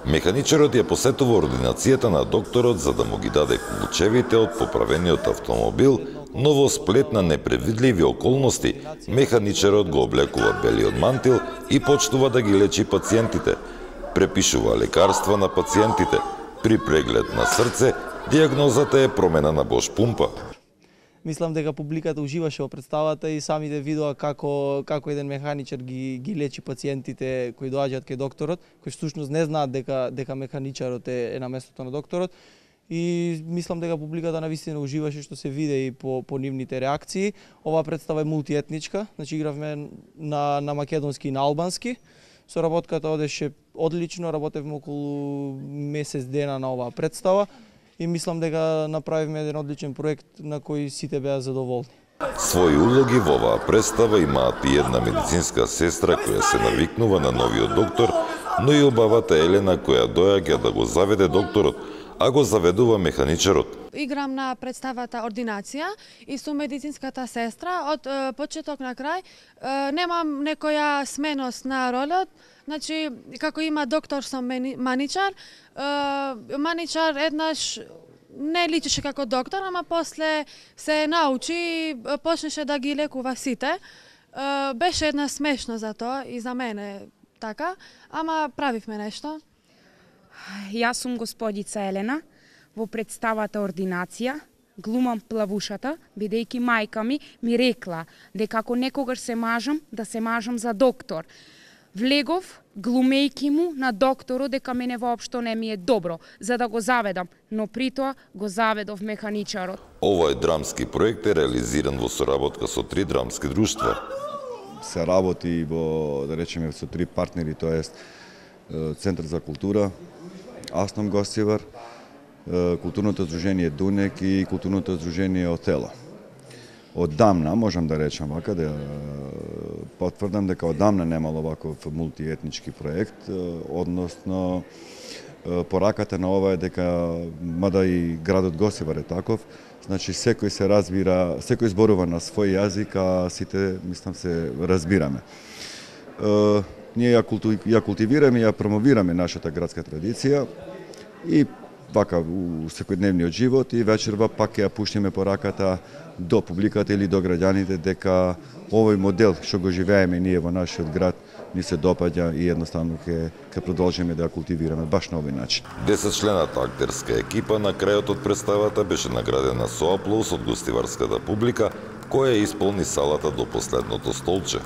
Механичарот ја посетува ординацијата на докторот за да му ги даде клучевите од поправениот автомобил, но во сплет на непредвидливи околности, механичарот го облекува белиот мантил и почнува да ги лечи пациентите. Препишува лекарства на пациентите. При преглед на срце, дијагнозата е промена на бош пумпа. Мислам дека публиката уживаше во представата и самите видоа како еден механичар ги лечи пациентите кои доаѓаат кај докторот, кои всушност не знаат дека механичарот е на местото на докторот. И мислам дека публиката навистина уживаше, што се виде и по нивните реакции. Оваа представа е мултиетничка, значи игравме на македонски и на албански. Соработката одеше одлично, работевме околу месец дена на оваа представа и мислам дека направивме еден одличен проект на кој сите беа задоволни. Своји улоги во оваа представа имаат и една медицинска сестра која се навикнува на новиот доктор, но и обавата Елена која доаѓа да го заведе докторот, а го заведува механичарот. Играм на представата Ординација и сум медицинската сестра. Од почеток на крај немам некоја сменост на ролот. Значи, како има доктор сум маничар, маничар еднаш не личеше како доктор, ама после се научи и почнеше да ги лекува сите. Беше една смешно за тоа и за мене така, ама правивме нешто. Јас сум господица Елена, во представата Ординација, глумам плавушата, бидејќи мајка ми рекла дека ако некогаш се мажам, да се мажам за доктор. Влегов, глумејки му на докторот дека мене воопшто не ми е добро, за да го заведам, но при тоа го заведов механичарот. Овој драмски проект е реализиран во соработка со 3 драмски друштва. Се работи во, да речеме, со 3 партнери, тоест Центар за култура, Астом Гостивар, Културното здружение Дунек и Културното здружение Отело. Оддамна, можам да речам вака, да потврдам дека оддамна немало ваков мултиетнички проект, односно пораката на ова е дека, мада и градот Гостивар е таков, значи секој се разбира, секој зборува на свој јазик, а сите, мислам, се разбираме. Ние ја култивираме, ја промовираме нашата градска традиција и вака у секојдневниот живот и вечерва пак ја пуштиме пораката до публиката или до граѓаните дека овој модел што го живееме ние во нашиот град ни се допаѓа и едноставно ќе продолжиме да ја култивираме баш на овој начин. 10-члената актерска екипа на крајот од представата беше наградена со аплауз од гостиварската публика која исполни салата до последното столче.